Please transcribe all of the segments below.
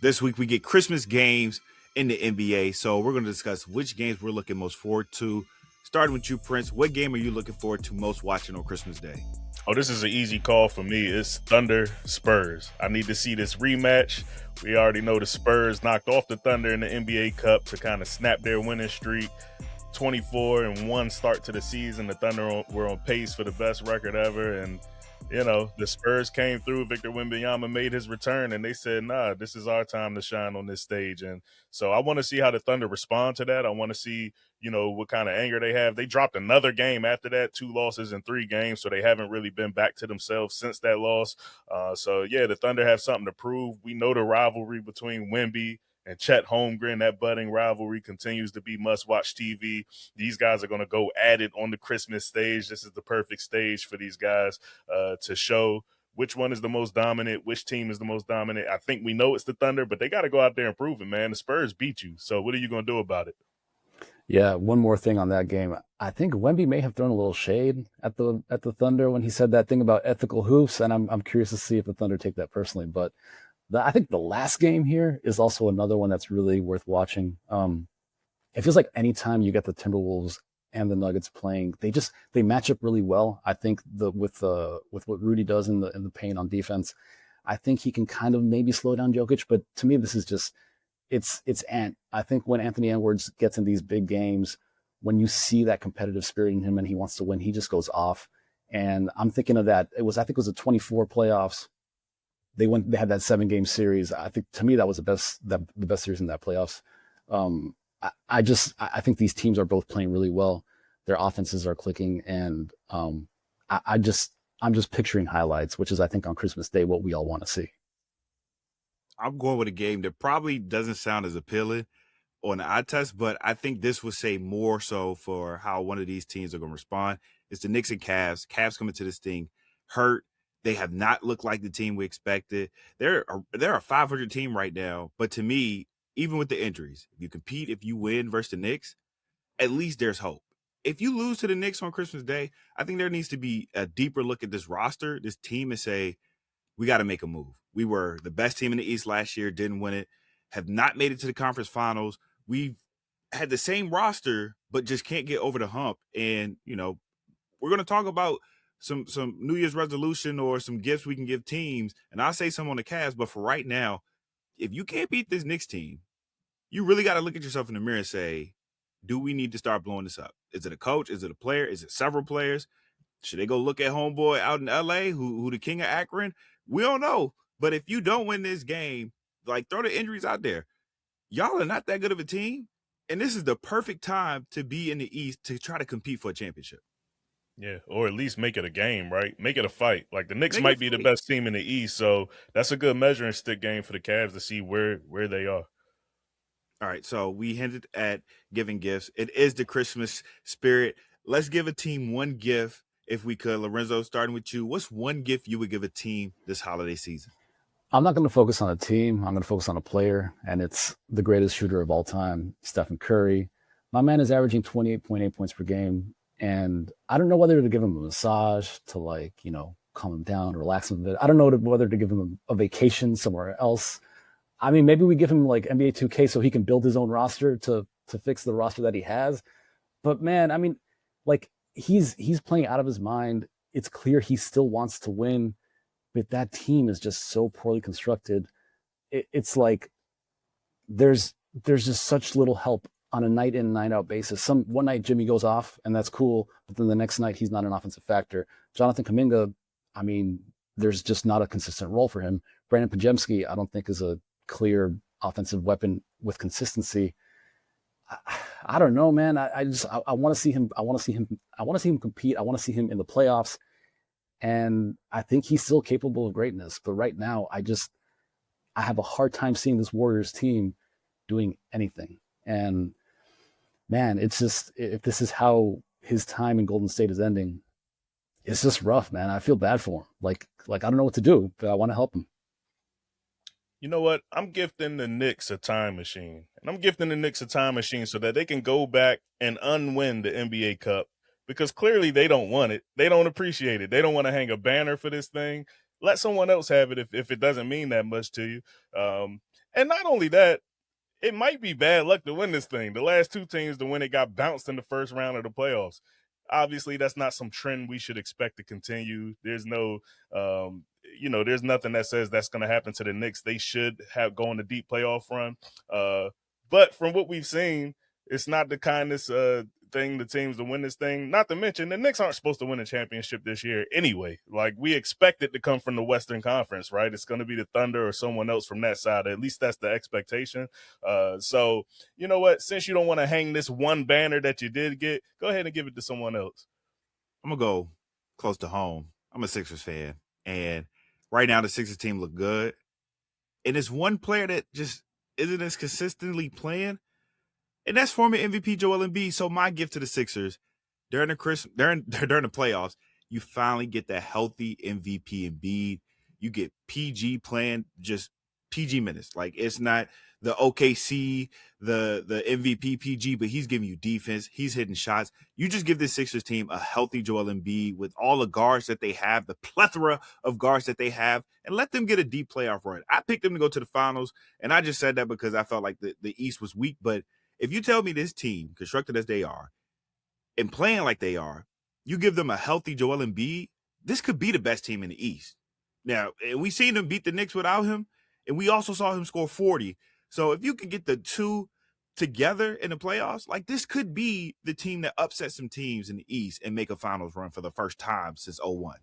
This week we get Christmas games in the NBA. So we're going to discuss which games we're looking most forward to. Starting with you, Prince. What game are you looking forward to most watching on Christmas Day? Oh, this is an easy call for me. It's Thunder Spurs. I need to see this rematch. We already know the Spurs knocked off the Thunder in the NBA Cup to kind of snap their winning streak. 24-1 start to the season. The Thunder were on pace for the best record ever. And, the Spurs came through. Victor Wembanyama made his return, and they said, nah, this is our time to shine on this stage. And so I want to see how the Thunder respond to that. I want to see, what kind of anger they have. They dropped another game after that, 2 losses in 3 games, so they haven't really been back to themselves since that loss. The Thunder have something to prove. We know the rivalry between Wemby and Chet Holmgren. That budding rivalry continues to be must-watch TV. These guys are going to go at it on the Christmas stage. This is the perfect stage for these guys to show which one is the most dominant, which team is the most dominant. I think we know it's the Thunder, but they got to go out there and prove it, man. The Spurs beat you, so what are you going to do about it? Yeah, one more thing on that game. I think Wemby may have thrown a little shade at the Thunder when he said that thing about ethical hoops, and I'm curious to see if the Thunder take that personally. But I think the last game here is also another one that's really worth watching. It feels like anytime you get the Timberwolves and the Nuggets playing, they match up really well. I think with what Rudy does in the paint on defense, I think he can kind of maybe slow down Jokic. But to me, this is just it's Ant. I think when Anthony Edwards gets in these big games, when you see that competitive spirit in him and he wants to win, he just goes off. And I'm thinking of that. I think it was a 24 playoffs. They had that 7-game series. I think to me that was the best series in that playoffs. I think these teams are both playing really well. Their offenses are clicking, and I'm just picturing highlights, which is I think on Christmas Day what we all want to see. I'm going with a game that probably doesn't sound as appealing on the eye test, but I think this would say more so for how one of these teams are going to respond. It's the Knicks and Cavs. Cavs coming to this thing hurt. They have not looked like the team we expected. They're a 500 team right now, but to me, even with the injuries, if you compete, if you win versus the Knicks, at least there's hope. If you lose to the Knicks on Christmas Day, I think there needs to be a deeper look at this roster, this team, and say, we got to make a move. We were the best team in the East last year, didn't win it, have not made it to the conference finals. We've had the same roster, but just can't get over the hump. And, we're going to talk about some New Year's resolution or some gifts we can give teams. And I'll say some on the Cavs, but for right now, if you can't beat this Knicks team, you really got to look at yourself in the mirror and say, do we need to start blowing this up? Is it a coach? Is it a player? Is it several players? Should they go look at homeboy out in LA who the king of Akron? We don't know. But if you don't win this game, throw the injuries out there. Y'all are not that good of a team. And this is the perfect time to be in the East to try to compete for a championship. Yeah, or at least make it a game, right? Make it a fight. Like the Knicks might be the best team in the East, so that's a good measuring stick game for the Cavs to see where they are. All right, so we hinted at giving gifts. It is the Christmas spirit. Let's give a team one gift if we could. Lorenzo, starting with you, what's one gift you would give a team this holiday season? I'm not going to focus on a team. I'm going to focus on a player, and it's the greatest shooter of all time, Stephen Curry. My man is averaging 28.8 points per game. And I don't know whether to give him a massage to calm him down, relax him a bit. I don't know whether to give him a vacation somewhere else. I mean, maybe we give him NBA 2K so he can build his own roster to fix the roster that he has. But man, I mean, he's playing out of his mind. It's clear he still wants to win, but that team is just so poorly constructed. It's like there's just such little help on a night in, night out basis. One night Jimmy goes off and that's cool, but then the next night he's not an offensive factor. Jonathan Kuminga, I mean, there's just not a consistent role for him. Brandon Podziemski, I don't think is a clear offensive weapon with consistency. I don't know, man. I want to see him. I want to see him compete. I want to see him in the playoffs. And I think he's still capable of greatness. But right now, I have a hard time seeing this Warriors team doing anything. And man, it's just, if this is how his time in Golden State is ending, it's just rough, man. I feel bad for him. Like I don't know what to do, but I want to help him. You know what? I'm gifting the Knicks a time machine. And I'm gifting the Knicks a time machine so that they can go back and unwin the NBA Cup, because clearly they don't want it. They don't appreciate it. They don't want to hang a banner for this thing. Let someone else have it if it doesn't mean that much to you. And not only that, it might be bad luck to win this thing. The last two teams to win it got bounced in the first round of the playoffs. Obviously, that's not some trend we should expect to continue. There's no, there's nothing that says that's going to happen to the Knicks. They should have go on a deep playoff run. But from what we've seen, it's not the kindest thing the teams to win this thing. Not to mention the Knicks aren't supposed to win a championship this year anyway. Like we expect it to come from the Western Conference, right? It's going to be the Thunder or someone else from that side. At least that's the expectation. So you know what? Since you don't want to hang this one banner that you did get, go ahead and give it to someone else. I'm gonna go close to home. I'm a Sixers fan, and right now the Sixers team look good. And there's one player that just isn't as consistently playing, and that's former MVP Joel Embiid. So my gift to the Sixers during during the playoffs, you finally get that healthy MVP Embiid. You get PG playing just PG minutes. Like it's not the OKC, the MVP PG, but he's giving you defense. He's hitting shots. You just give this Sixers team a healthy Joel Embiid with all the guards that they have, the plethora of guards that they have, and let them get a deep playoff run. I picked them to go to the finals, and I just said that because I felt like the East was weak. But if you tell me this team, constructed as they are, and playing like they are, you give them a healthy Joel Embiid, this could be the best team in the East. Now, and we seen them beat the Knicks without him, and we also saw him score 40. So if you can get the two together in the playoffs, like this could be the team that upsets some teams in the East and make a finals run for the first time since 01.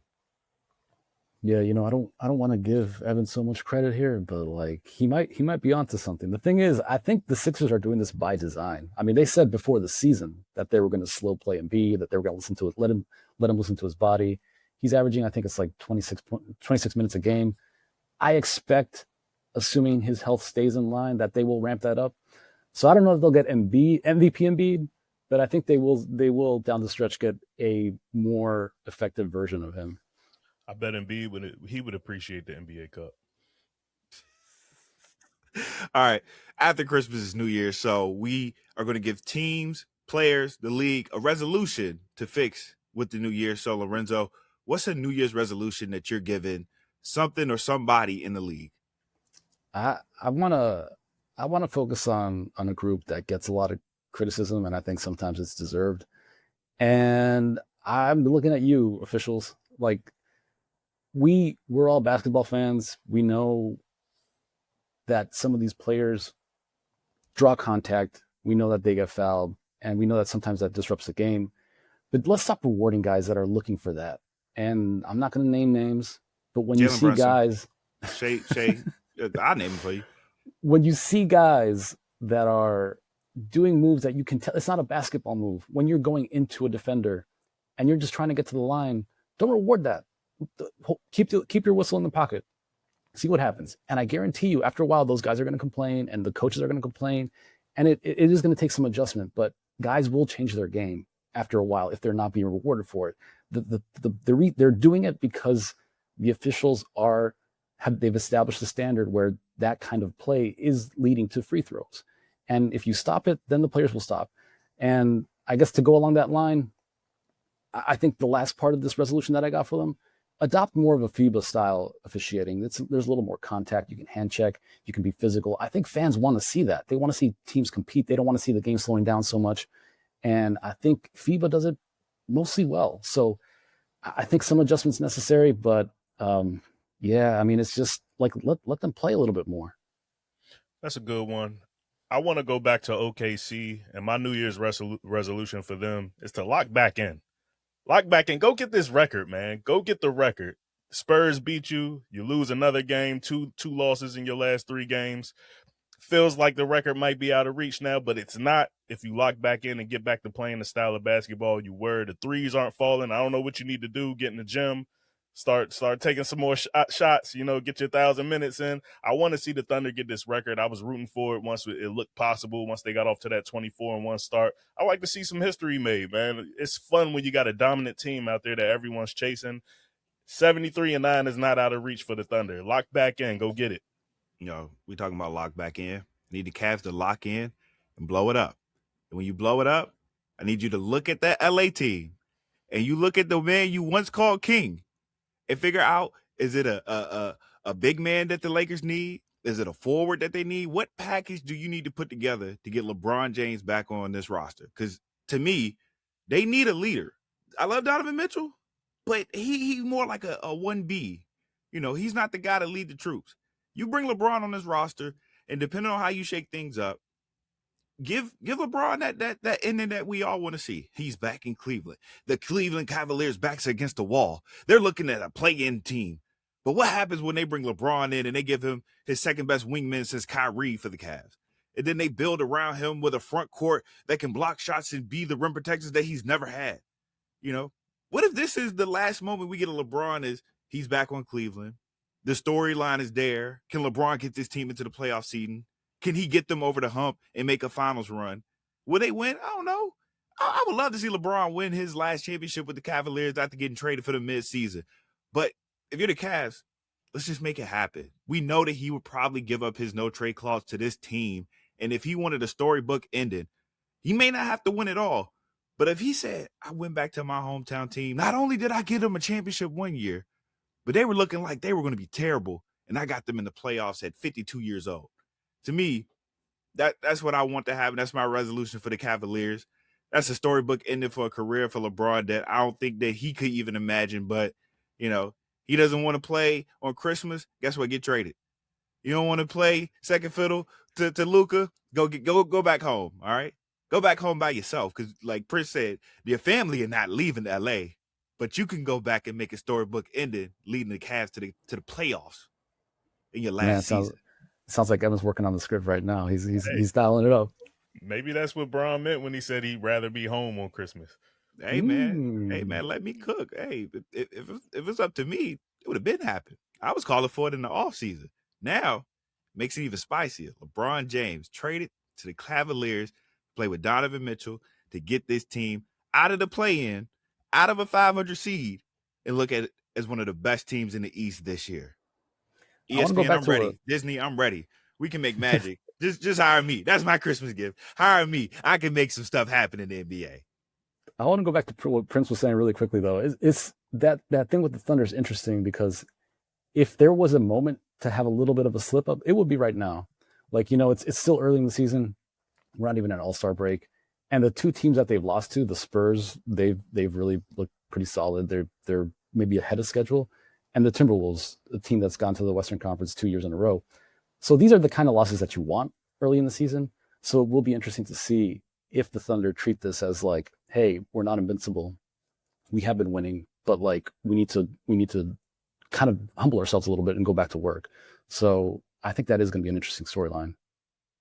Yeah, I don't want to give Evan so much credit here, but like he might be onto something. The thing is, I think the Sixers are doing this by design. I mean, they said before the season that they were going to slow play Embiid, that they were going to listen to it, let him listen to his body. He's averaging, I think it's like 26 minutes a game. I expect, assuming his health stays in line, that they will ramp that up. So I don't know if they'll get MVP Embiid, but I think they will down the stretch get a more effective version of him. I bet Embiid would appreciate the NBA Cup. All right. After Christmas is New Year, so we are going to give teams, players, the league a resolution to fix with the new year. So Lorenzo, what's a New Year's resolution that you're giving something or somebody in the league? I wanna focus on a group that gets a lot of criticism, and I think sometimes it's deserved. And I'm looking at you, officials. Like we're all basketball fans. We know that some of these players draw contact. We know that they get fouled, and we know that sometimes that disrupts the game. But let's stop rewarding guys that are looking for that. And I'm not going to name names, but when you Jalen see Brunson. guys, Shay, I'll name him for you. when you see guys that are doing moves that you can tell it's not a basketball move, when you're going into a defender and you're just trying to get to the line, don't reward that. Keep your whistle in the pocket. See what happens. And I guarantee you, after a while, those guys are going to complain and the coaches are going to complain. And it is going to take some adjustment, but guys will change their game after a while if they're not being rewarded for it. They're doing it because the officials they've established a standard where that kind of play is leading to free throws. And if you stop it, then the players will stop. And I guess to go along that line, I think the last part of this resolution that I got for them, adopt more of a FIBA style officiating. There's a little more contact. You can hand check. You can be physical. I think fans want to see that. They want to see teams compete. They don't want to see the game slowing down so much. And I think FIBA does it mostly well. So I think some adjustments necessary, but yeah, I mean, it's just like, let them play a little bit more. That's a good one. I want to go back to OKC, and my New Year's resolution for them is to lock back in. Lock back in. Go get this record, man. Go get the record. Spurs beat you. You lose another game, two losses in your last 3 games. Feels like the record might be out of reach now, but it's not. If you lock back in and get back to playing the style of basketball you were, the threes aren't falling. I don't know what you need to do. Get in the gym. Start taking some more shots, get your 1,000 minutes in. I want to see the Thunder get this record. I was rooting for it once it looked possible, once they got off to that 24-1 start. I like to see some history made, man. It's fun when you got a dominant team out there that everyone's chasing. 73-9 is not out of reach for the Thunder. Lock back in. Go get it. We talking about lock back in. I need the Cavs to lock in and blow it up. And when you blow it up, I need you to look at that LA team and you look at the man you once called king and figure out, is it a big man that the Lakers need? Is it a forward that they need? What package do you need to put together to get LeBron James back on this roster? Because to me, they need a leader. I love Donovan Mitchell, but he's more like a 1B. He's not the guy to lead the troops. You bring LeBron on this roster, and depending on how you shake things up, give LeBron that ending that we all want to see. He's back in Cleveland. The Cleveland Cavaliers' backs against the wall. They're looking at a play-in team. But what happens when they bring LeBron in and they give him his second best wingman since Kyrie for the Cavs? And then they build around him with a front court that can block shots and be the rim protectors that he's never had. What if this is the last moment we get a LeBron is he's back on Cleveland? The storyline is there. Can LeBron get this team into the playoff seeding? Can he get them over the hump and make a finals run? Will they win? I don't know. I would love to see LeBron win his last championship with the Cavaliers after getting traded for the midseason. But if you're the Cavs, let's just make it happen. We know that he would probably give up his no trade clause to this team. And if he wanted a storybook ending, he may not have to win it all. But if he said, I went back to my hometown team, not only did I get them a championship one year, but they were looking like they were going to be terrible. And I got them in the playoffs at 52 years old. To me, that's what I want to happen. That's my resolution for the Cavaliers. That's a storybook ending for a career for LeBron that I don't think that he could even imagine. But, he doesn't want to play on Christmas. Guess what? Get traded. You don't want to play second fiddle to Luka? Go back home, all right? Go back home by yourself because, like Prince said, your family are not leaving L.A., but you can go back and make a storybook ending leading the Cavs to the playoffs in your last season. Sounds like Evan's working on the script right now. He's dialing it up. Maybe that's what Bron meant when he said he'd rather be home on Christmas. Hey man, let me cook. Hey, if it's up to me, it would have been happened. I was calling for it in the offseason. Now, makes it even spicier. LeBron James traded to the Cavaliers, play with Donovan Mitchell to get this team out of the play-in, out of a 500 seed, and look at it as one of the best teams in the East this year. ESPN, I'm ready. Disney, I'm ready. We can make magic. just hire me. That's my Christmas gift. Hire me. I can make some stuff happen in the NBA. I want to go back to what Prince was saying really quickly, though. It's that thing with the Thunder is interesting because if there was a moment to have a little bit of a slip up, it would be right now. Like, it's still early in the season. We're not even at All-Star break. And the two teams that they've lost to, the Spurs, they've really looked pretty solid. They're maybe ahead of schedule. And the Timberwolves, a team that's gone to the Western Conference 2 years in a row. So these are the kind of losses that you want early in the season. So it will be interesting to see if the Thunder treat this as like, hey, we're not invincible. We have been winning, but like we need to kind of humble ourselves a little bit and go back to work. So I think that is going to be an interesting storyline.